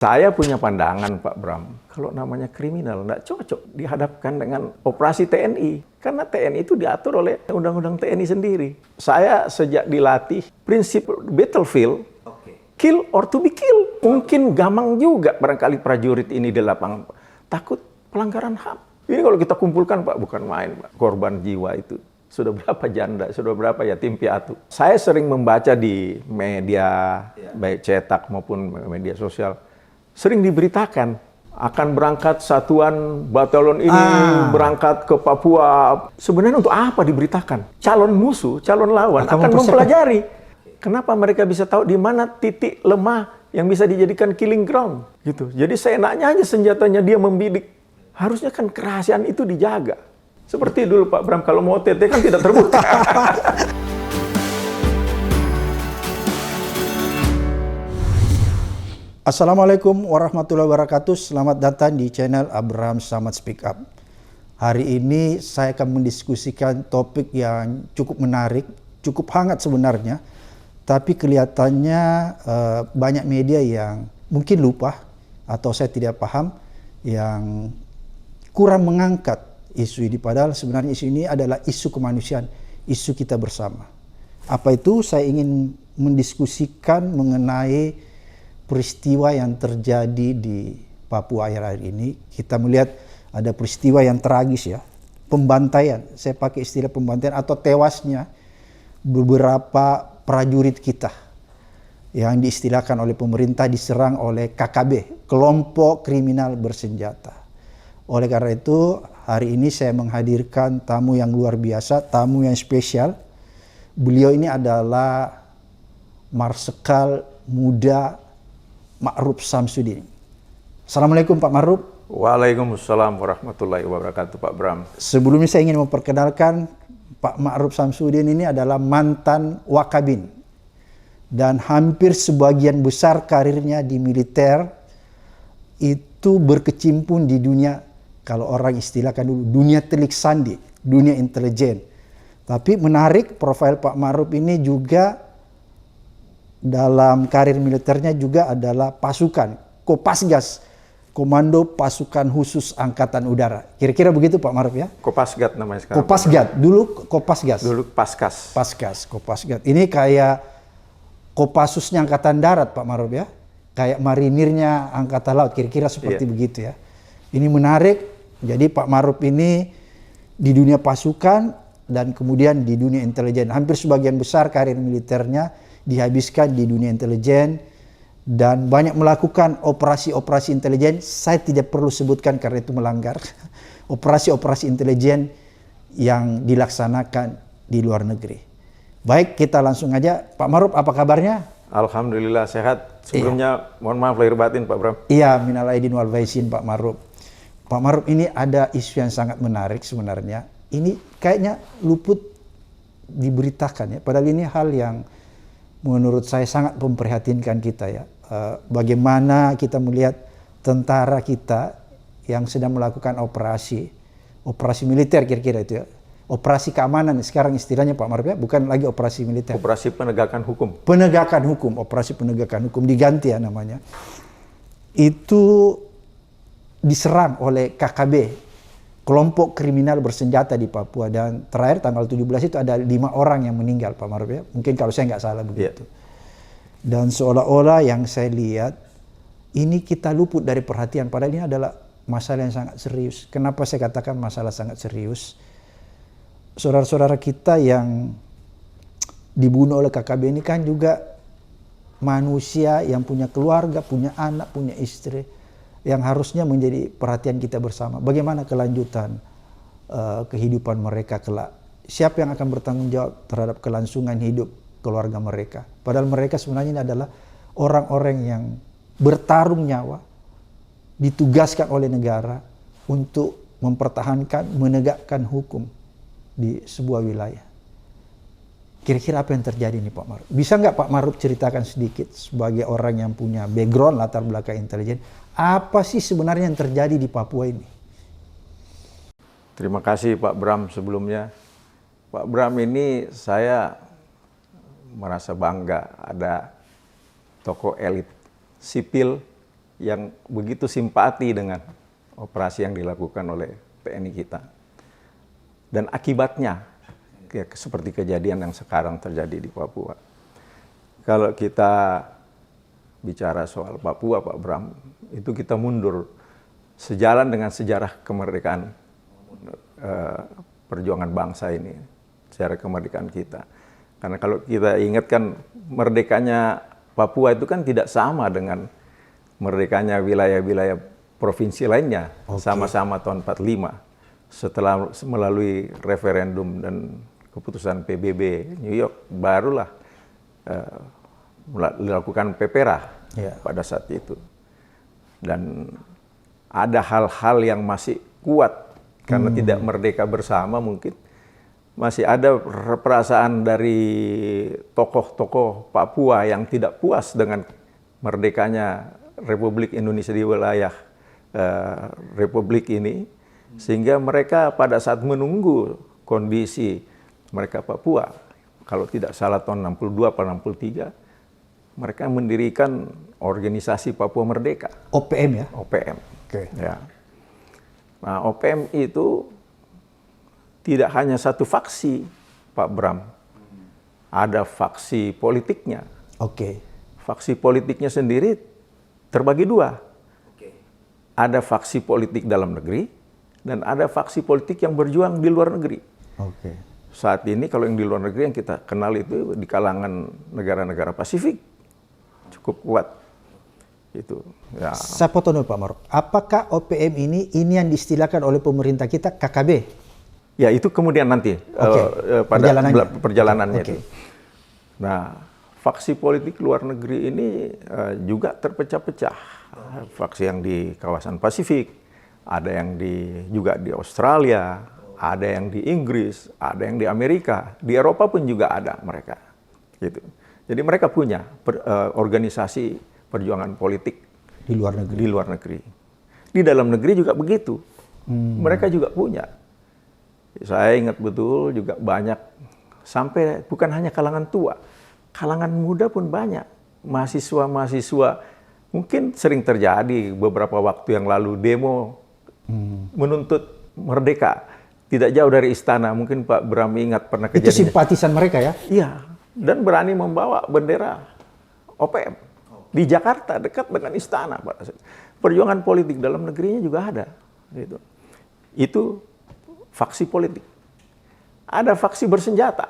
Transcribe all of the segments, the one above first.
Saya punya pandangan Pak Bram, kalau namanya kriminal nggak cocok dihadapkan dengan operasi TNI. Karena TNI itu diatur oleh Undang-Undang TNI sendiri. Saya sejak dilatih, prinsip battlefield, kill or to be killed. Mungkin gamang juga barangkali prajurit ini di lapangan. Takut pelanggaran HAM. Ini kalau kita kumpulkan Pak, bukan main Pak. Korban jiwa itu. Sudah berapa janda, sudah berapa yatim piatu. Saya sering membaca di media, baik cetak maupun media sosial. Sering diberitakan akan berangkat satuan batalion ini berangkat ke Papua. Sebenarnya untuk apa diberitakan? Calon musuh, calon lawan akan mempelajari. Kenapa mereka bisa tahu di mana titik lemah yang bisa dijadikan killing ground gitu. Jadi seenaknya aja senjatanya dia membidik. Harusnya kan kerahasiaan itu dijaga. Seperti dulu Pak Bram kalau mau OTT kan tidak terbuka. Assalamualaikum warahmatullahi wabarakatuh. Selamat datang di channel Abraham Samad Speak Up. Hari ini saya akan mendiskusikan topik yang cukup menarik, cukup hangat sebenarnya. Tapi kelihatannya banyak media yang mungkin lupa atau saya tidak paham yang kurang mengangkat isu ini. Padahal sebenarnya isu ini adalah isu kemanusiaan, isu kita bersama. Apa itu? Saya ingin mendiskusikan mengenai peristiwa yang terjadi di Papua akhir-akhir ini. Kita melihat ada peristiwa yang tragis ya, pembantaian, saya pakai istilah pembantaian atau tewasnya beberapa prajurit kita yang diistilahkan oleh pemerintah diserang oleh KKB, kelompok kriminal bersenjata. Oleh karena itu, hari ini saya menghadirkan tamu yang luar biasa, tamu yang spesial. Beliau ini adalah Marsikal Muda Ma'ruf Samsudin. Assalamualaikum Pak Ma'ruf. Waalaikumsalam warahmatullahi wabarakatuh Pak Bram. Sebelumnya saya ingin memperkenalkan Pak Ma'ruf Samsudin ini adalah mantan Wakabin. Dan hampir sebagian besar karirnya di militer itu berkecimpung di dunia, kalau orang istilahkan dulu, dunia telik sandi, dunia intelijen. Tapi menarik, profil Pak Ma'ruf ini juga dalam karir militernya juga adalah pasukan, Kopasgas, Komando Pasukan Khusus Angkatan Udara. Kira-kira begitu Pak Ma'ruf ya? Kopasgat namanya sekarang. Kopasgat, dulu Kopasgas. Dulu Paskas. Paskas, Kopasgat. Ini kayak Kopassusnya Angkatan Darat Pak Ma'ruf ya? Kayak marinirnya Angkatan Laut, kira-kira seperti begitu ya. Ini menarik, jadi Pak Ma'ruf ini di dunia pasukan dan kemudian di dunia intelijen. Hampir sebagian besar karir militernya dihabiskan di dunia intelijen dan banyak melakukan operasi-operasi intelijen. Saya tidak perlu sebutkan karena itu melanggar. Operasi-operasi intelijen yang dilaksanakan di luar negeri. Baik, kita langsung aja. Pak Ma'ruf, apa kabarnya? Alhamdulillah sehat. Sebelumnya mohon maaf lahir batin Pak Bram. Iya, minal aidin wal faizin Pak Ma'ruf. Pak Ma'ruf, ini ada isu yang sangat menarik sebenarnya. Ini kayaknya luput diberitakan ya. Padahal ini hal yang menurut saya sangat memprihatinkan kita ya. Bagaimana kita melihat tentara kita yang sedang melakukan operasi militer kira-kira itu ya. Operasi keamanan sekarang istilahnya Pak Ma'ruf ya, bukan lagi operasi militer. Operasi penegakan hukum. Penegakan hukum, operasi penegakan hukum diganti ya namanya. Itu diserang oleh KKB, kelompok kriminal bersenjata di Papua, dan terakhir tanggal 17 itu ada 5 orang yang meninggal Pak Ma'ruf ya. Mungkin kalau saya nggak salah begitu. Dan seolah-olah yang saya lihat ini kita luput dari perhatian, padahal ini adalah masalah yang sangat serius. Kenapa saya katakan masalah sangat serius? Saudara-saudara kita yang dibunuh oleh KKB ini kan juga manusia yang punya keluarga, punya anak, punya istri, yang harusnya menjadi perhatian kita bersama. Bagaimana kelanjutan kehidupan mereka kelak? Siapa yang akan bertanggung jawab terhadap kelangsungan hidup keluarga mereka? Padahal mereka sebenarnya ini adalah orang-orang yang bertarung nyawa, ditugaskan oleh negara untuk mempertahankan, menegakkan hukum di sebuah wilayah. Kira-kira apa yang terjadi nih Pak Ma'ruf? Bisa nggak Pak Ma'ruf ceritakan sedikit sebagai orang yang punya background latar belakang intelijen, apa sih sebenarnya yang terjadi di Papua ini? Terima kasih Pak Bram sebelumnya. Pak Bram ini saya merasa bangga ada tokoh elit sipil yang begitu simpati dengan operasi yang dilakukan oleh TNI kita. Dan akibatnya, ya, seperti kejadian yang sekarang terjadi di Papua. Kalau kita bicara soal Papua, Pak Bram, itu kita mundur sejalan dengan sejarah kemerdekaan perjuangan bangsa ini, sejarah kemerdekaan kita. Karena kalau kita ingatkan merdekanya Papua itu kan tidak sama dengan merdekanya wilayah-wilayah provinsi lainnya, sama-sama tahun 45. Setelah melalui referendum dan keputusan PBB New York, barulah dilakukan PPRA pada saat itu. Dan ada hal-hal yang masih kuat, karena tidak merdeka bersama mungkin. Masih ada perasaan dari tokoh-tokoh Papua yang tidak puas dengan merdekanya Republik Indonesia di wilayah Republik ini. Sehingga mereka pada saat menunggu kondisi mereka Papua, kalau tidak salah tahun 62 atau 63, mereka mendirikan organisasi Papua Merdeka. OPM ya? OPM. Oke. Ya. Nah, OPM itu tidak hanya satu faksi, Pak Bram. Ada faksi politiknya. Oke. Faksi politiknya sendiri terbagi dua. Ada faksi politik dalam negeri, dan ada faksi politik yang berjuang di luar negeri. Oke. Saat ini kalau yang di luar negeri yang kita kenal itu di kalangan negara-negara Pasifik cukup kuat. Itu. Ya. Saya potong dulu Pak Maruf. Apakah OPM ini yang diistilahkan oleh pemerintah kita KKB? Ya itu kemudian nanti pada perjalanannya itu. Nah, faksi politik luar negeri ini juga terpecah-pecah. Faksi yang di kawasan Pasifik, ada yang juga di Australia, ada yang di Inggris, ada yang di Amerika, di Eropa pun juga ada mereka. Gitu. Jadi mereka punya organisasi perjuangan politik di luar negeri. Di luar negeri. Di dalam negeri juga begitu. Mereka juga punya. Saya ingat betul juga banyak, sampai bukan hanya kalangan tua, kalangan muda pun banyak. Mahasiswa-mahasiswa, mungkin sering terjadi beberapa waktu yang lalu demo menuntut merdeka. Tidak jauh dari istana, mungkin Pak Bram ingat pernah kejadian. Itu simpatisan mereka ya? Iya, dan berani membawa bendera OPM di Jakarta, dekat dengan istana. Perjuangan politik dalam negerinya juga ada. Itu faksi politik. Ada faksi bersenjata.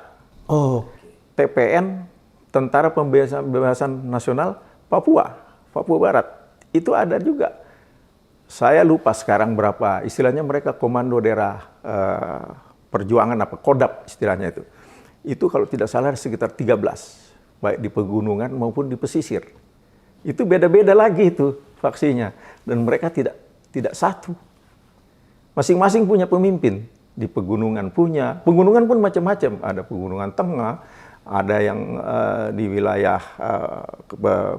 TPN, Tentara Pembebasan Nasional Papua Barat. Itu ada juga. Saya lupa sekarang berapa, istilahnya mereka komando daerah perjuangan Kodap istilahnya itu. Itu kalau tidak salah sekitar 13, baik di pegunungan maupun di pesisir. Itu beda-beda lagi itu faksinya, dan mereka tidak satu. Masing-masing punya pemimpin. Di pegunungan pegunungan pun macam-macam. Ada pegunungan tengah, ada yang di wilayah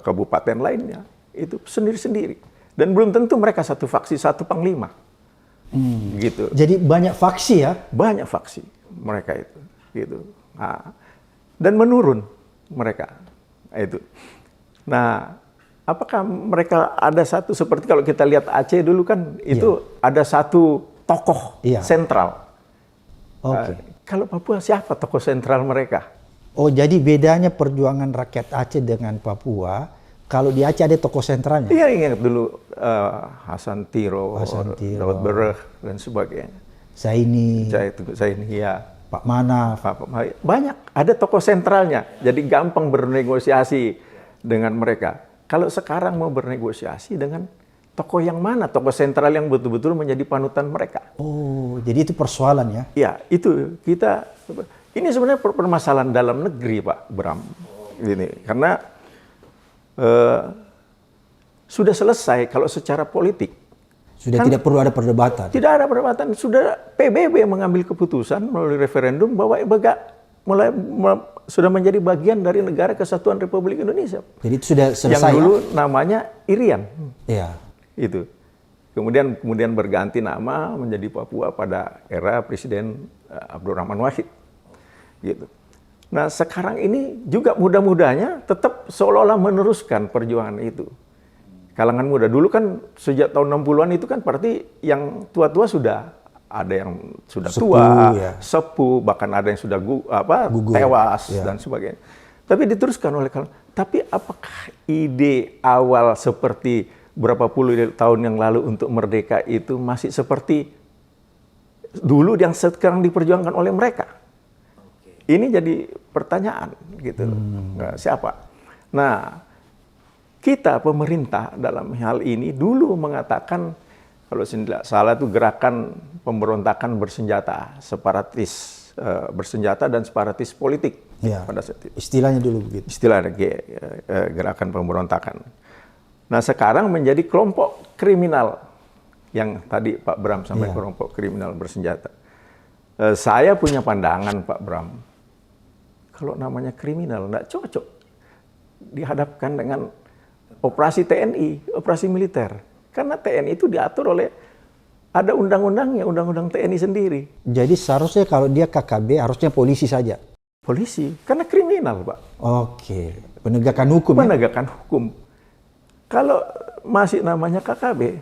kabupaten lainnya. Itu sendiri-sendiri. Dan belum tentu mereka satu faksi, satu panglima. Gitu. Jadi banyak faksi ya? Banyak faksi mereka itu. Gitu. Nah, dan menurun mereka. Itu. Nah, apakah mereka ada satu, seperti kalau kita lihat Aceh dulu kan, itu ada satu tokoh sentral. Kalau Papua siapa tokoh sentral mereka? Oh, jadi bedanya perjuangan rakyat Aceh dengan Papua, kalau di Aceh ada tokoh sentralnya? Iya, ingat dulu Hasan Tiro, Daud Bereh, dan sebagainya. Zaini, ya. Pak Manaf. Banyak, ada tokoh sentralnya. Jadi gampang bernegosiasi dengan mereka. Kalau sekarang mau bernegosiasi dengan tokoh yang mana? Tokoh sentral yang betul-betul menjadi panutan mereka. Oh, jadi itu persoalan ya? Ya, itu kita. Ini sebenarnya permasalahan dalam negeri, Pak Bram. Ini karena sudah selesai kalau secara politik. Sudah kan, tidak perlu ada perdebatan. Tidak ada perdebatan. Sudah PBB mengambil keputusan melalui referendum bahwa sudah menjadi bagian dari Negara Kesatuan Republik Indonesia. Jadi itu sudah selesai. Yang dulu namanya Irian. Iya. Itu. Kemudian berganti nama menjadi Papua pada era Presiden Abdurrahman Wahid. Gitu. Nah, sekarang ini juga mudah-mudahnya tetap seolah-olah meneruskan perjuangan itu. kalangan muda. Dulu kan sejak tahun 60-an itu kan berarti yang tua-tua sudah ada yang sudah tua, sepuh, bahkan ada yang sudah Gugur. tewas dan sebagainya. Tapi diteruskan oleh kalangan. Tapi apakah ide awal seperti berapa puluh tahun yang lalu untuk merdeka itu masih seperti dulu yang sekarang diperjuangkan oleh mereka? Ini jadi pertanyaan gitu. Nah, siapa? Nah, kita pemerintah dalam hal ini dulu mengatakan kalau tidak salah itu gerakan pemberontakan bersenjata, separatis bersenjata dan separatis politik pada saat itu. Istilahnya dulu begitu. Istilah gerakan pemberontakan. Nah, sekarang menjadi kelompok kriminal yang tadi Pak Bram sampai kelompok kriminal bersenjata. Saya punya pandangan Pak Bram. Kalau namanya kriminal, nggak cocok dihadapkan dengan operasi TNI, operasi militer. Karena TNI itu diatur oleh, ada undang-undangnya, undang-undang TNI sendiri. Jadi seharusnya kalau dia KKB, harusnya polisi saja? Polisi, karena kriminal Pak. Oke, penegakan hukum. Penegakan hukum. Kalau masih namanya KKB,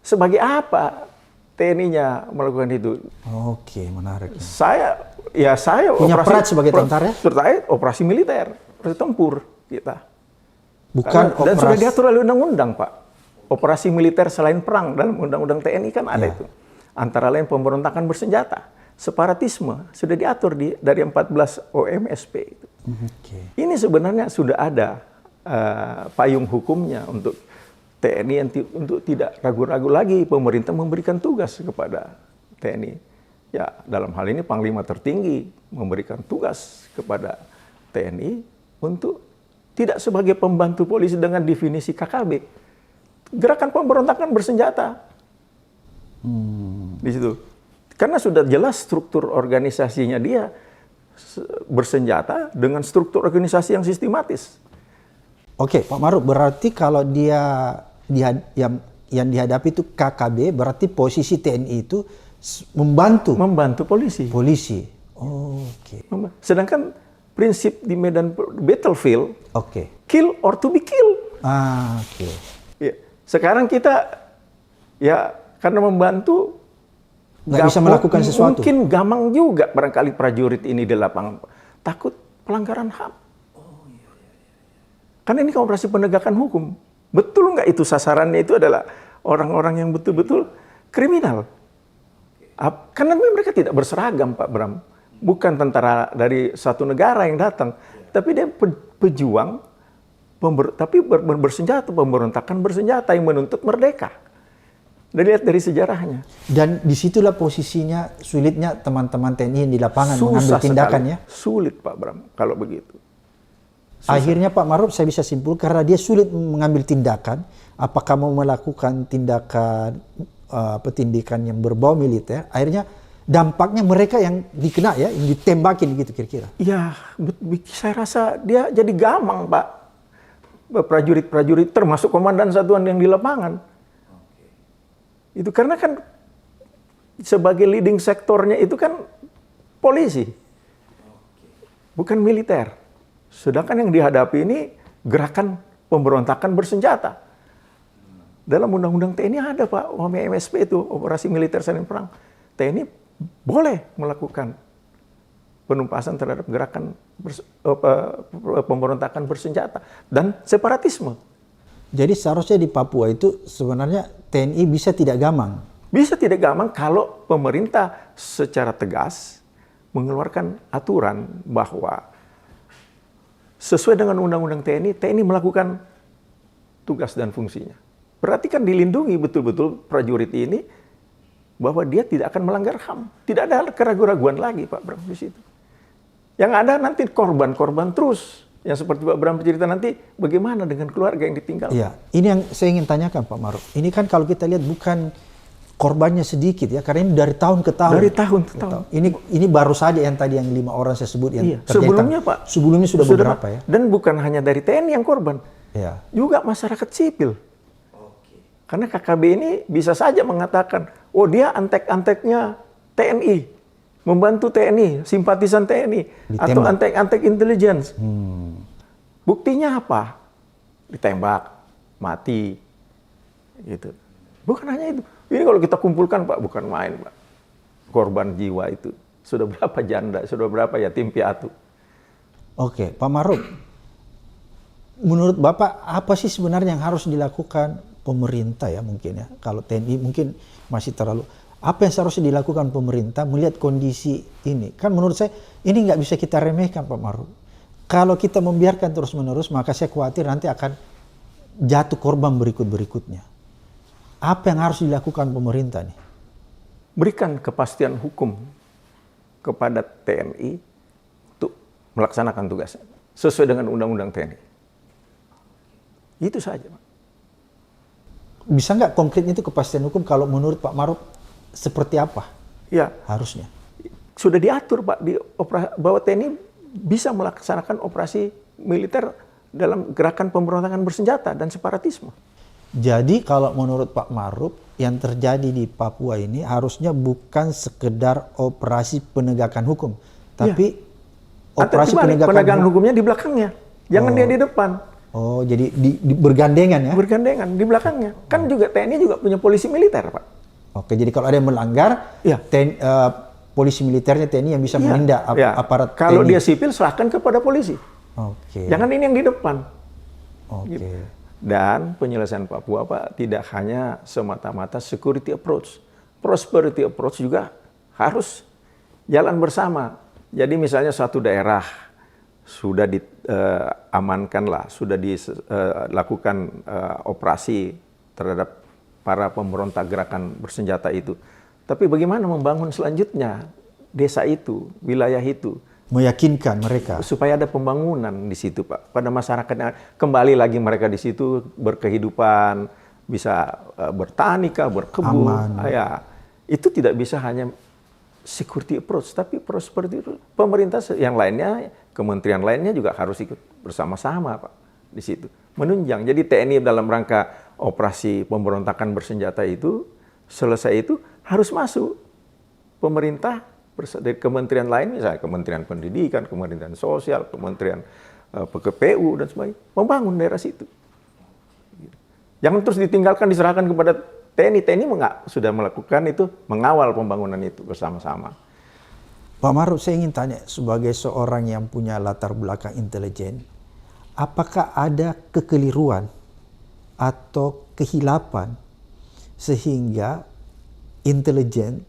sebagai apa TNI-nya melakukan itu? Oke, menarik. Saya punya peran sebagai tentara? Terkait operasi militer, operasi tempur kita. Bukan dan sudah diatur oleh undang-undang, Pak. Operasi militer selain perang dalam undang-undang TNI kan ada itu. Antara lain pemberontakan bersenjata, separatisme sudah diatur dari 14 OMSP itu. Ini sebenarnya sudah ada payung hukumnya untuk TNI untuk tidak ragu-ragu lagi pemerintah memberikan tugas kepada TNI. Ya, dalam hal ini Panglima tertinggi memberikan tugas kepada TNI untuk tidak sebagai pembantu polisi dengan definisi KKB. Gerakan pemberontakan bersenjata. Di situ. Karena sudah jelas struktur organisasinya dia bersenjata dengan struktur organisasi yang sistematis. Oke, Pak Maruf, berarti kalau dia yang dihadapi itu KKB, berarti posisi TNI itu membantu polisi. Oke. Sedangkan prinsip di medan battlefield, kill or to be killed. Oke. Ya. Sekarang kita ya karena membantu nggak bisa melakukan sesuatu. Mungkin gamang juga barangkali prajurit ini di lapangan takut pelanggaran HAM. Karena ini kan operasi penegakan hukum. Betul nggak itu sasarannya itu adalah orang-orang yang betul-betul kriminal? Karena mereka tidak berseragam, Pak Bram. Bukan tentara dari satu negara yang datang, tapi dia pejuang, tapi bersenjata, pemberontakan bersenjata yang menuntut merdeka. Dilihat dari sejarahnya. Dan disitulah posisinya sulitnya teman-teman TNI yang di lapangan mengambil tindakannya. Sulit, Pak Bram, kalau begitu. Akhirnya Pak Maruf saya bisa simpulkan karena dia sulit mengambil tindakan, apakah mau melakukan tindakan petindikan yang berbau militer, akhirnya dampaknya mereka yang dikena ya, yang ditembakin gitu kira-kira. Ya, saya rasa dia jadi gamang, Pak. Prajurit-prajurit termasuk komandan satuan yang di lapangan. Itu karena kan sebagai leading sektornya itu kan polisi. Bukan militer. Sedangkan yang dihadapi ini gerakan pemberontakan bersenjata. Dalam undang-undang TNI ada Pak, OMSP itu, operasi militer selain perang. TNI boleh melakukan penumpasan terhadap gerakan pemberontakan bersenjata dan separatisme. Jadi seharusnya di Papua itu sebenarnya TNI bisa tidak gamang? Bisa tidak gamang kalau pemerintah secara tegas mengeluarkan aturan bahwa sesuai dengan undang-undang TNI, TNI melakukan tugas dan fungsinya. Berarti kan dilindungi betul-betul prajurit ini bahwa dia tidak akan melanggar HAM. Tidak ada keraguan-raguan lagi Pak Bram di situ. Yang ada nanti korban-korban terus. Yang seperti Pak Bram cerita nanti bagaimana dengan keluarga yang ditinggal. Iya, ini yang saya ingin tanyakan Pak Maruf. Ini kan kalau kita lihat bukan korbannya sedikit ya, karena ini dari tahun ke tahun. Dari tahun ke tahun. Ini baru saja yang tadi yang 5 orang saya sebut yang terdetak. Sebelumnya Pak. Sebelumnya sudah beberapa ya. Dan bukan hanya dari TNI yang korban. Ya. Juga masyarakat sipil. Karena KKB ini bisa saja mengatakan, oh dia antek-anteknya TNI, membantu TNI, simpatisan TNI, atau antek-antek intelligence. Buktinya apa? Ditembak. mati, gitu. Bukan hanya itu. Ini kalau kita kumpulkan Pak, bukan main Pak. Korban jiwa itu sudah berapa janda, sudah berapa yatim piatu. Oke, Pak Maruf, menurut Bapak apa sih sebenarnya yang harus dilakukan pemerintah ya mungkin ya? Kalau TNI mungkin masih terlalu, apa yang seharusnya dilakukan pemerintah melihat kondisi ini? Kan menurut saya ini nggak bisa kita remehkan Pak Maruf. Kalau kita membiarkan terus-menerus, maka saya khawatir nanti akan jatuh korban berikut-berikutnya. Apa yang harus dilakukan pemerintah nih? Berikan kepastian hukum kepada TNI untuk melaksanakan tugasnya sesuai dengan undang-undang TNI. Itu saja, Pak. Bisa nggak konkretnya itu kepastian hukum kalau menurut Pak Maruf seperti apa? Ya, Harusnya. sudah diatur Pak bahwa TNI bisa melaksanakan operasi militer dalam gerakan pemberontakan bersenjata dan separatisme. Jadi kalau menurut Pak Maruf yang terjadi di Papua ini harusnya bukan sekedar operasi penegakan hukum, tapi operasi penegakan hukumnya di belakangnya, jangan dia di depan. Oh, jadi bergandengan ya? Bergandengan di belakangnya. Kan juga TNI juga punya polisi militer, Pak. Oke, jadi kalau ada yang melanggar, polisi militernya TNI yang bisa menindak aparat Kalau TNI. dia sipil serahkan kepada polisi. Oke. Jangan ini yang di depan. Oke. Gitu. Dan penyelesaian Papua Pak tidak hanya semata-mata security approach, prosperity approach juga harus jalan bersama. Jadi misalnya satu daerah sudah diamankan lah, sudah dilakukan operasi terhadap para pemberontak gerakan bersenjata itu. Tapi bagaimana membangun selanjutnya desa itu, wilayah itu? Meyakinkan mereka supaya ada pembangunan di situ Pak, pada masyarakatnya kembali lagi mereka di situ berkehidupan, bisa bertani kah, berkebun, ya itu tidak bisa hanya security approach, tapi prosperity approach. Pemerintah yang lainnya, kementerian lainnya juga harus ikut bersama-sama Pak di situ, menunjang. Jadi TNI dalam rangka operasi pemberontakan bersenjata itu selesai itu harus masuk pemerintah dari kementerian lain, misalnya Kementerian Pendidikan, Kementerian Sosial, Kementerian PKPU, dan sebagainya, membangun daerah situ. Jangan terus ditinggalkan, diserahkan kepada TNI. TNI sudah melakukan itu, mengawal pembangunan itu bersama-sama. Pak Maruf, saya ingin tanya, sebagai seorang yang punya latar belakang intelijen, apakah ada kekeliruan atau kehilapan sehingga intelijen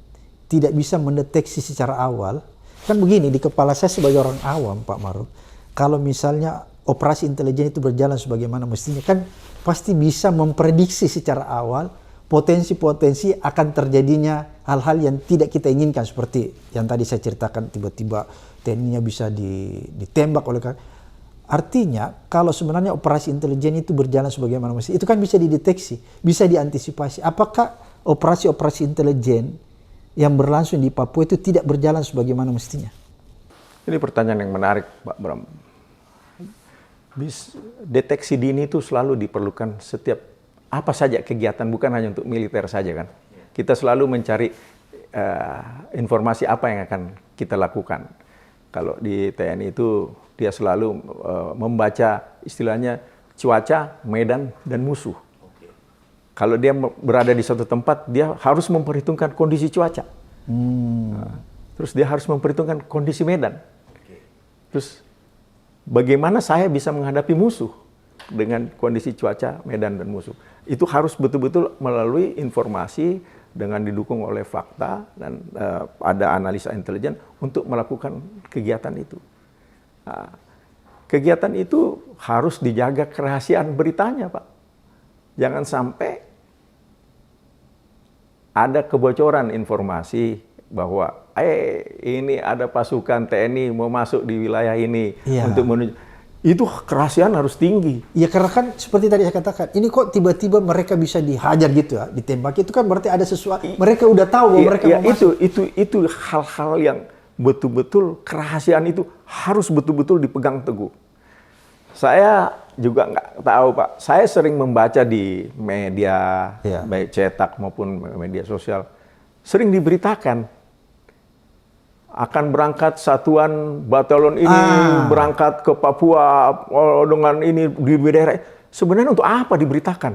tidak bisa mendeteksi secara awal? Kan begini, di kepala saya sebagai orang awam Pak Maruf, kalau misalnya operasi intelijen itu berjalan sebagaimana mestinya, kan pasti bisa memprediksi secara awal potensi-potensi akan terjadinya hal-hal yang tidak kita inginkan, seperti yang tadi saya ceritakan, tiba-tiba TNI-nya bisa ditembak oleh. Artinya kalau sebenarnya operasi intelijen itu berjalan sebagaimana mestinya, itu kan bisa dideteksi, bisa diantisipasi. Apakah operasi-operasi intelijen yang berlangsung di Papua itu tidak berjalan sebagaimana mestinya? Ini pertanyaan yang menarik, Pak Bram. Deteksi dini itu selalu diperlukan setiap apa saja kegiatan, bukan hanya untuk militer saja kan. Kita selalu mencari informasi apa yang akan kita lakukan. Kalau di TNI itu dia selalu membaca istilahnya cuaca, medan, dan musuh. Kalau dia berada di suatu tempat, dia harus memperhitungkan kondisi cuaca. Terus dia harus memperhitungkan kondisi medan. Terus bagaimana saya bisa menghadapi musuh dengan kondisi cuaca, medan, dan musuh. Itu harus betul-betul melalui informasi dengan didukung oleh fakta dan ada analisa intelijen untuk melakukan kegiatan itu. Kegiatan itu harus dijaga kerahasiaan beritanya, Pak. Jangan sampai ada kebocoran informasi bahwa ini ada pasukan TNI mau masuk di wilayah ini untuk menuju. Itu kerahasiaan harus tinggi. Ya karena kan seperti tadi saya katakan, ini kok tiba-tiba mereka bisa dihajar gitu ya, ditembak, itu kan berarti ada sesuatu. Mereka udah tahu bahwa mereka mau masuk. Itu hal-hal yang betul-betul kerahasiaan itu harus betul-betul dipegang teguh. Saya juga nggak tahu Pak, saya sering membaca di media, baik cetak maupun media sosial, sering diberitakan akan berangkat satuan batalion ini berangkat ke Papua dengan ini di daerah. Sebenarnya untuk apa diberitakan?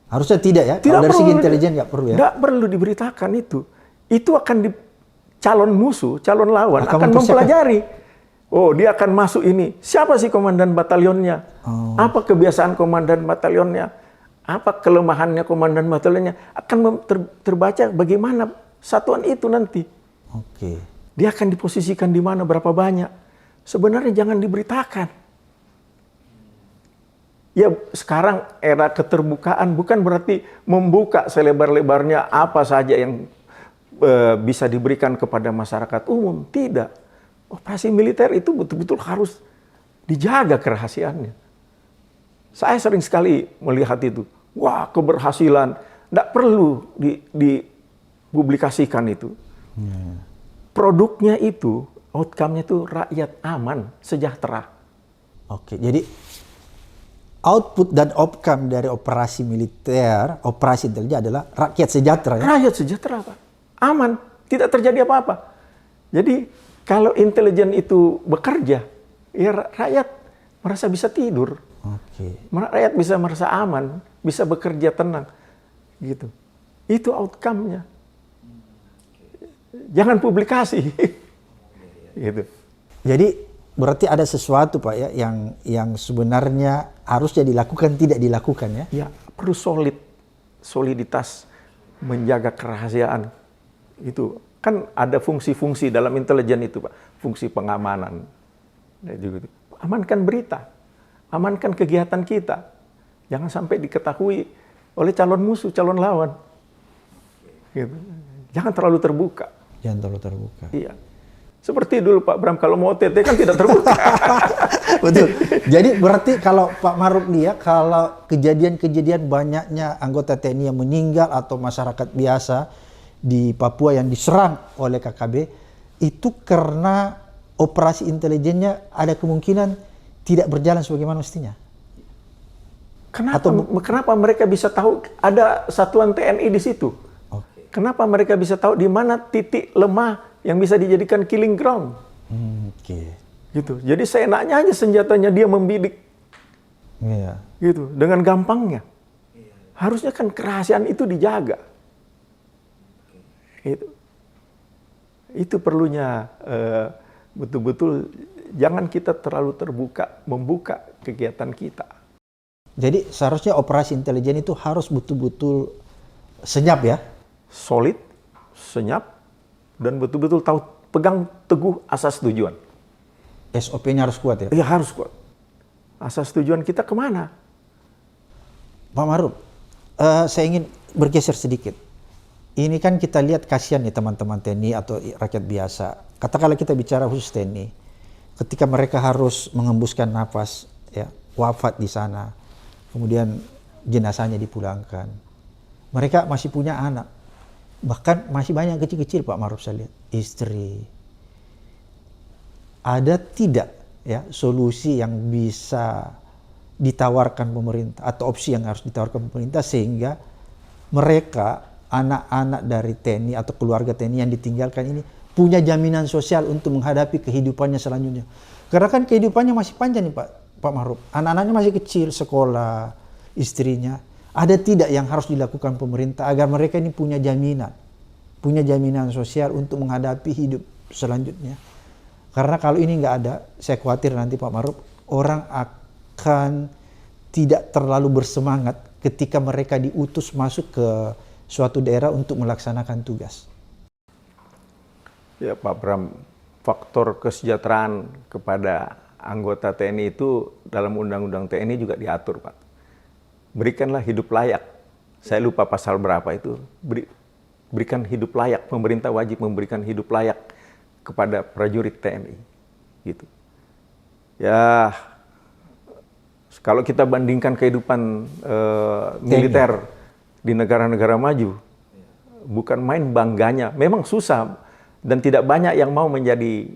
Harusnya tidak ya. Tidak Kalau dari segi perlu, intelijen nggak perlu ya. Tidak perlu diberitakan itu. Itu akan calon musuh, calon lawan akan mempersiapkan. mempelajari. Oh, dia akan masuk ini. Siapa sih komandan batalionnya? Apa kebiasaan komandan batalionnya? Apa kelemahannya komandan batalionnya? Akan terbaca bagaimana satuan itu nanti. Oke. Dia akan diposisikan di mana, berapa banyak. Sebenarnya jangan diberitakan. Ya sekarang era keterbukaan bukan berarti membuka selebar-lebarnya apa saja yang bisa diberikan kepada masyarakat umum. Tidak. Operasi militer itu betul-betul harus dijaga kerahasiaannya. Saya sering sekali melihat itu. Wah, keberhasilan. Tidak perlu dipublikasikan itu. Produknya itu, outcome-nya itu rakyat aman, sejahtera. Oke, jadi output dan outcome dari operasi militer, operasi intelijen adalah rakyat sejahtera ya? Rakyat sejahtera, Pak. Aman, tidak terjadi apa-apa. Jadi kalau intelijen itu bekerja, ya rakyat merasa bisa tidur. Oke. Rakyat bisa merasa aman, bisa bekerja tenang. Gitu. Itu outcome-nya. Jangan publikasi. Gitu. Jadi berarti ada sesuatu Pak ya yang sebenarnya harusnya dilakukan tidak dilakukan ya? Ya, perlu soliditas menjaga kerahasiaan. Itu kan ada fungsi-fungsi dalam intelijen itu, Pak. Fungsi pengamanan. Amankan berita. Amankan kegiatan kita. Jangan sampai diketahui oleh calon musuh, calon lawan. Gitu. Jangan terlalu terbuka. Jangan terlalu terbuka. Iya. Seperti dulu Pak Bram, kalau mau OTT kan tidak terbuka. Betul. Jadi berarti kalau Pak Maruf lihat, kalau kejadian-kejadian banyaknya anggota TNI yang meninggal atau masyarakat biasa di Papua yang diserang oleh KKB, itu karena operasi intelijennya ada kemungkinan tidak berjalan sebagaimana mestinya. Kenapa mereka bisa tahu ada satuan TNI di situ? Kenapa mereka bisa tahu di mana titik lemah yang bisa dijadikan killing ground? Gitu. Jadi seenaknya aja senjatanya dia membidik. Iya. Gitu, dengan gampangnya. Harusnya kan kerahasiaan itu dijaga. Itu perlunya betul-betul jangan kita terlalu terbuka membuka kegiatan kita. Jadi seharusnya operasi intelijen itu harus betul-betul senyap ya? Solid, senyap, dan betul-betul tahu pegang teguh asas tujuan. SOP-nya harus kuat ya? Iya harus kuat. Asas tujuan kita kemana? Pak Maruf, saya ingin bergeser sedikit. Ini kan kita lihat kasihan nih teman-teman TNI atau rakyat biasa. Katakanlah kita bicara khusus TNI. Ketika mereka harus mengembuskan nafas, ya, wafat di sana. Kemudian jenazahnya dipulangkan. Mereka masih punya anak. Bahkan masih banyak kecil-kecil Pak Maruf saya lihat. Istri. Ada tidak ya solusi yang bisa ditawarkan pemerintah atau opsi yang harus ditawarkan pemerintah sehingga mereka anak-anak dari TNI atau keluarga TNI yang ditinggalkan ini punya jaminan sosial untuk menghadapi kehidupannya selanjutnya. Karena kan kehidupannya masih panjang nih Pak Maruf. Anak-anaknya masih kecil, sekolah, istrinya. Ada tidak yang harus dilakukan pemerintah agar mereka ini punya jaminan sosial untuk menghadapi hidup selanjutnya. Karena kalau ini nggak ada, saya khawatir nanti Pak Maruf, orang akan tidak terlalu bersemangat ketika mereka diutus masuk ke suatu daerah untuk melaksanakan tugas. Ya Pak Bram, faktor kesejahteraan kepada anggota TNI itu dalam Undang-Undang TNI juga diatur Pak. Berikanlah hidup layak. Saya lupa pasal berapa itu. Berikan hidup layak. Pemerintah wajib memberikan hidup layak kepada prajurit TNI. Gitu. Ya, kalau kita bandingkan kehidupan militer di negara-negara maju, bukan main bangganya. Memang susah dan tidak banyak yang mau menjadi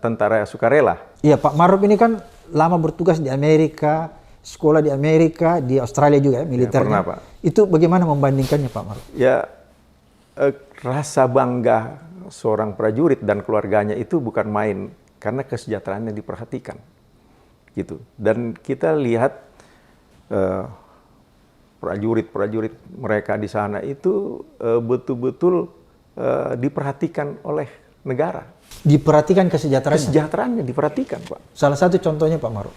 tentara sukarela. Iya, Pak Maruf ini kan lama bertugas di Amerika, sekolah di Amerika, di Australia juga ya, militernya. Ya, pernah, Pak. Itu bagaimana membandingkannya Pak Maruf? Ya, rasa bangga seorang prajurit dan keluarganya itu bukan main, karena kesejahteraannya diperhatikan. Gitu. Dan kita lihat prajurit-prajurit mereka di sana itu betul-betul diperhatikan oleh negara. Diperhatikan kesejahteraannya? Kesejahteraannya diperhatikan, Pak. Salah satu contohnya Pak Maruf?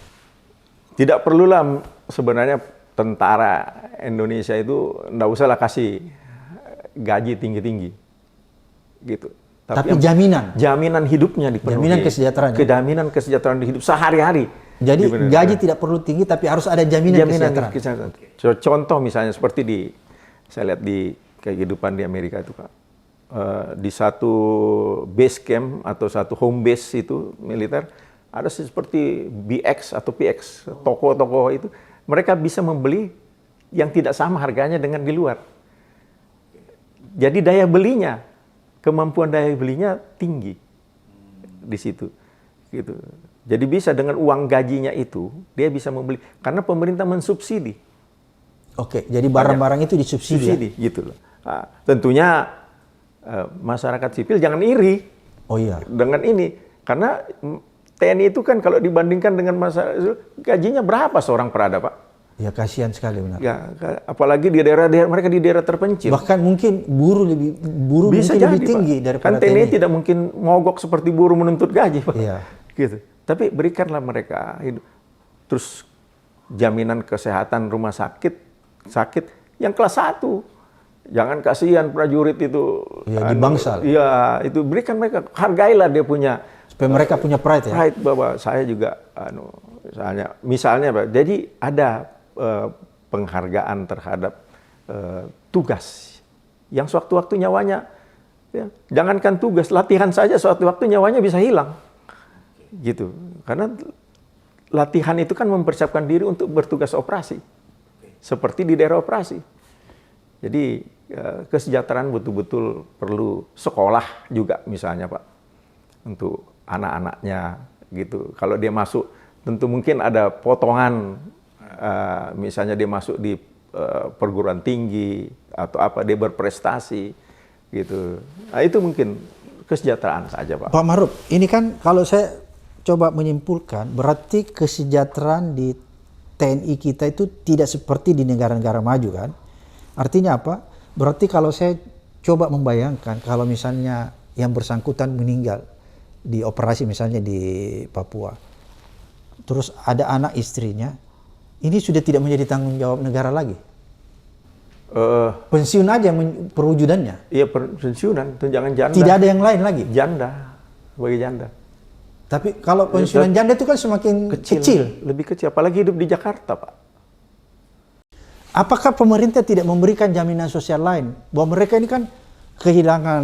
Tidak perlulah sebenarnya tentara Indonesia itu nggak usahlah kasih gaji tinggi-tinggi, gitu. Tapi jaminan hidupnya dipenuhi. Jaminan kesejahteraannya. Jaminan kesejahteraan hidup sehari-hari. Jadi gaji tidak perlu tinggi, tapi harus ada jaminan kesejahteraan. Contoh misalnya seperti saya lihat di kehidupan di Amerika itu, Pak. Di satu base camp atau satu home base itu militer, ada seperti BX atau PX, toko-toko itu, mereka bisa membeli yang tidak sama harganya dengan di luar. Jadi daya belinya, kemampuan daya belinya tinggi di situ, gitu. Jadi bisa dengan uang gajinya itu dia bisa membeli karena pemerintah mensubsidi. Oke, jadi barang-barang itu disubsidi. Ya? Gitu loh. Nah, tentunya masyarakat sipil jangan iri. Oh iya. Dengan ini karena TNI itu kan kalau dibandingkan dengan masyarakat gajinya berapa seorang perada, Pak? Ya kasihan sekali benar. Ya, apalagi di daerah-daerah mereka di daerah terpencil. Bahkan mungkin buruh bisa mungkin jadi, lebih tinggi Pak. daripada kan TNI tidak mungkin mogok seperti buruh menuntut gaji, Pak. Iya. Gitu. Tapi berikanlah mereka hidup. Terus jaminan kesehatan rumah sakit yang kelas 1. Jangan kasihan prajurit itu. Ya, dibangsal. Iya, itu berikan mereka, hargailah dia punya. Supaya mereka punya pride ya. Pride bahwa saya juga, misalnya, Pak. Jadi ada penghargaan terhadap tugas yang sewaktu-waktu nyawanya, ya, jangankan tugas, latihan saja sewaktu-waktu nyawanya bisa hilang, gitu. Karena latihan itu kan mempersiapkan diri untuk bertugas operasi, seperti di daerah operasi. Jadi kesejahteraan betul-betul perlu sekolah juga misalnya, Pak, untuk anak-anaknya, gitu. Kalau dia masuk, tentu mungkin ada potongan. Misalnya dia masuk di perguruan tinggi atau apa, dia berprestasi gitu. Nah, itu mungkin kesejahteraan saja, Pak. Pak Maruf, ini kan kalau saya coba menyimpulkan, berarti kesejahteraan di TNI kita itu tidak seperti di negara-negara maju kan? Artinya apa? Berarti kalau saya coba membayangkan kalau misalnya yang bersangkutan meninggal di operasi misalnya di Papua, terus ada anak istrinya, ini sudah tidak menjadi tanggung jawab negara lagi. Pensiun aja perwujudannya. Iya, pensiunan, tunjangan janda. Tidak ada yang lain lagi. Janda, sebagai janda. Tapi kalau pensiunan janda itu kan semakin kecil. Lebih kecil, apalagi hidup di Jakarta, Pak. Apakah pemerintah tidak memberikan jaminan sosial lain? Bahwa mereka ini kan kehilangan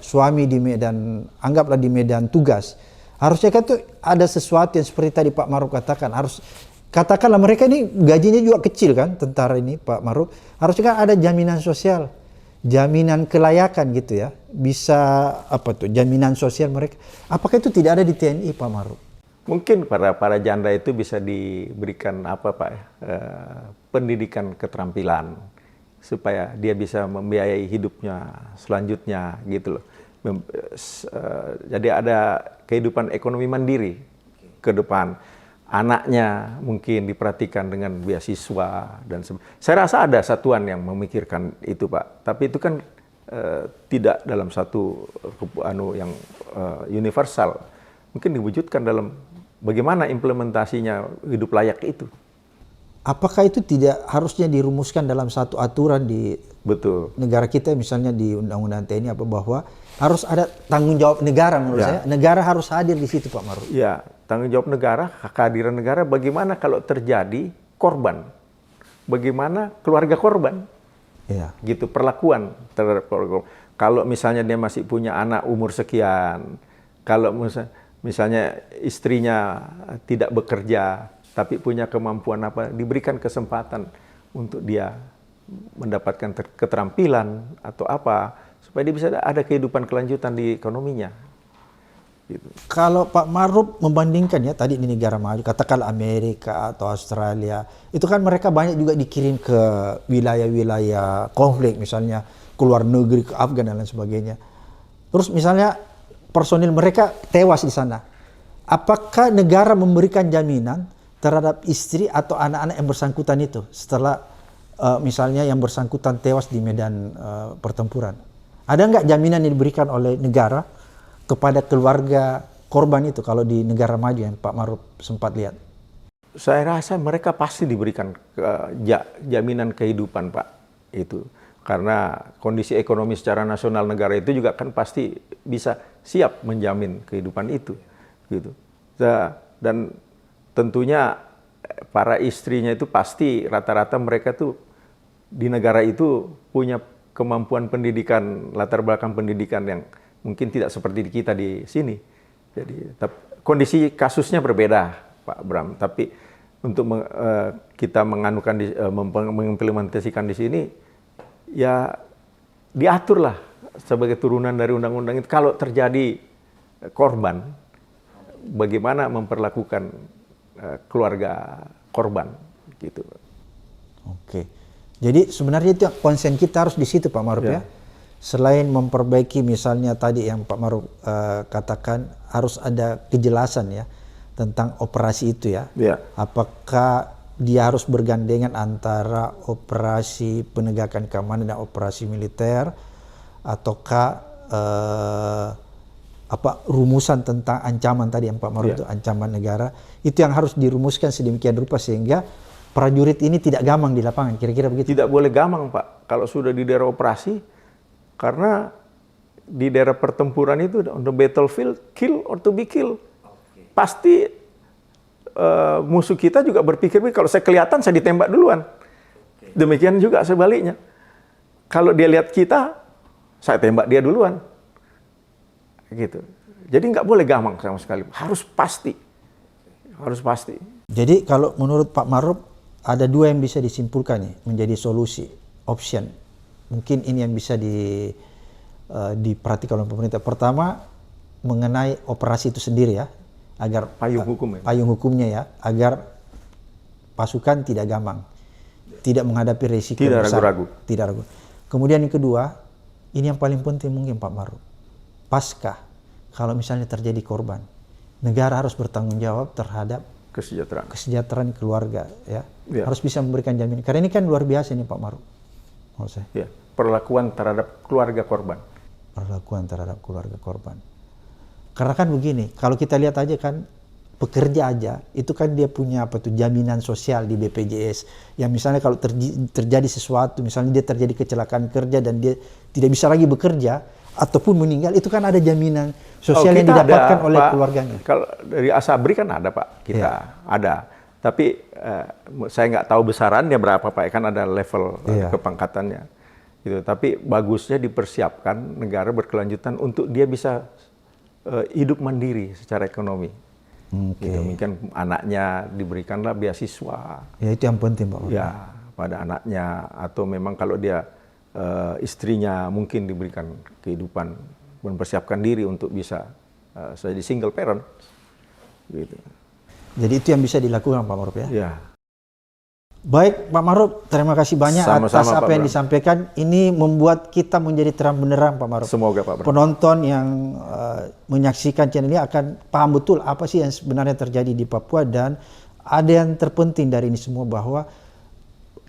suami di medan, anggaplah di medan tugas. Harusnya kan tuh ada sesuatu yang seperti tadi Pak Maruf katakan, harus katakanlah mereka ini gajinya juga kecil kan, tentara ini Pak Maruf. Harusnya kan ada jaminan sosial, jaminan kelayakan gitu ya. Bisa apa tuh, jaminan sosial mereka. Apakah itu tidak ada di TNI Pak Maruf? Mungkin para janda itu bisa diberikan apa, Pak, pendidikan keterampilan supaya dia bisa membiayai hidupnya selanjutnya gitu loh. Jadi ada kehidupan ekonomi mandiri ke depan. Anaknya mungkin diperhatikan dengan beasiswa dan saya rasa ada satuan yang memikirkan itu, Pak. Tapi itu kan tidak dalam satu yang universal. Mungkin diwujudkan dalam bagaimana implementasinya hidup layak itu. Apakah itu tidak harusnya dirumuskan dalam satu aturan di negara kita, misalnya di Undang-Undang TNI apa, bahwa harus ada tanggung jawab negara menurut saya. Negara harus hadir di situ, Pak Maruf. Ya, tanggung jawab negara, kehadiran negara. Bagaimana kalau terjadi korban? Bagaimana keluarga korban? Ya. Gitu perlakuan terhadap keluarga. Kalau misalnya dia masih punya anak umur sekian, kalau misalnya istrinya tidak bekerja, tapi punya kemampuan apa, diberikan kesempatan untuk dia mendapatkan keterampilan atau apa, supaya dia bisa ada kehidupan kelanjutan di ekonominya. Gitu. Kalau Pak Maruf membandingkan ya tadi di negara maju, katakanlah Amerika atau Australia, itu kan mereka banyak juga dikirim ke wilayah-wilayah konflik, misalnya ke luar negeri, ke Afgan dan lain sebagainya. Terus misalnya personil mereka tewas di sana. Apakah negara memberikan jaminan terhadap istri atau anak-anak yang bersangkutan itu setelah misalnya yang bersangkutan tewas di medan pertempuran? Ada nggak jaminan yang diberikan oleh negara kepada keluarga korban itu kalau di negara maju yang Pak Maruf sempat lihat? Saya rasa mereka pasti diberikan jaminan kehidupan, Pak. Itu karena kondisi ekonomi secara nasional negara itu juga kan pasti bisa siap menjamin kehidupan itu, gitu. Dan tentunya para istrinya itu pasti rata-rata mereka tuh di negara itu punya kemampuan pendidikan, latar belakang pendidikan yang mungkin tidak seperti kita di sini. Jadi kondisi kasusnya berbeda, Pak Bram. Tapi untuk kita mengimplementasikan di sini, ya diaturlah sebagai turunan dari undang-undang itu. Kalau terjadi korban, bagaimana memperlakukan keluarga korban, gitu. Oke. Jadi sebenarnya itu konsen kita harus di situ, Pak Maruf, ya. Selain memperbaiki misalnya tadi yang Pak Maruf katakan harus ada kejelasan ya tentang operasi itu ya. Apakah dia harus bergandengan antara operasi penegakan keamanan dan operasi militer, ataukah rumusan tentang ancaman tadi yang Pak Maruf itu ancaman negara, itu yang harus dirumuskan sedemikian rupa sehingga prajurit ini tidak gamang di lapangan, kira-kira begitu. Tidak boleh gamang, Pak, kalau sudah di daerah operasi, karena di daerah pertempuran itu on the battlefield, kill or to be killed. Pasti musuh kita juga berpikir, kalau saya kelihatan saya ditembak duluan. Demikian juga sebaliknya. Kalau dia lihat kita, saya tembak dia duluan. Gitu. Jadi nggak boleh gamang sama sekali, harus pasti. Harus pasti. Jadi kalau menurut Pak Maruf ada dua yang bisa disimpulkan nih menjadi solusi, option. Mungkin ini yang bisa diperhatikan oleh pemerintah. Pertama, mengenai operasi itu sendiri ya, agar payung hukum ya. Payung hukumnya ya, agar pasukan tidak gamang, tidak menghadapi risiko tidak besar, ragu-ragu. Tidak ragu. Kemudian yang kedua, ini yang paling penting mungkin Pak Maruf. Pasca kalau misalnya terjadi korban, negara harus bertanggung jawab terhadap kesejahteraan keluarga ya. Harus bisa memberikan jaminan. Karena ini kan luar biasa nih Pak Maruf. Ya, perlakuan terhadap keluarga korban. Perlakuan terhadap keluarga korban. Karena kan begini, kalau kita lihat aja kan pekerja aja itu kan dia punya jaminan sosial di BPJS. Yang misalnya kalau terjadi sesuatu, misalnya dia terjadi kecelakaan kerja dan dia tidak bisa lagi bekerja ataupun meninggal, itu kan ada jaminan sosial yang didapatkan oleh Pak, keluarganya. Kalau dari Asabri kan ada, Pak, kita ada. Tapi saya nggak tahu besarannya berapa, Pak, kan ada level kepangkatannya. Gitu. Tapi bagusnya dipersiapkan negara berkelanjutan untuk dia bisa hidup mandiri secara ekonomi. Gitu. Mungkin anaknya diberikanlah beasiswa. Ya itu yang penting, Pak. Ya, pada anaknya, atau memang kalau dia istrinya mungkin diberikan kehidupan, mempersiapkan diri untuk bisa jadi single parent. Gitu. Jadi itu yang bisa dilakukan Pak Maruf ya? Ya. Baik Pak Maruf, terima kasih banyak atas apa yang disampaikan. Ini membuat kita menjadi terang benderang Pak Maruf. Semoga Pak Bram. Penonton yang menyaksikan channel ini akan paham betul apa sih yang sebenarnya terjadi di Papua, dan ada yang terpenting dari ini semua bahwa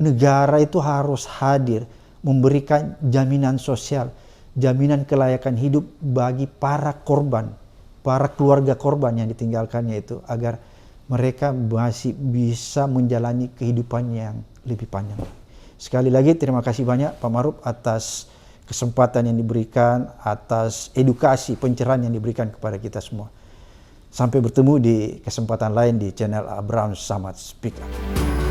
negara itu harus hadir memberikan jaminan sosial, jaminan kelayakan hidup bagi para korban, para keluarga korban yang ditinggalkannya itu, agar mereka masih bisa menjalani kehidupan yang lebih panjang. Sekali lagi terima kasih banyak Pak Maruf atas kesempatan yang diberikan, atas edukasi, pencerahan yang diberikan kepada kita semua. Sampai bertemu di kesempatan lain di channel Abraham Samad Speak Up.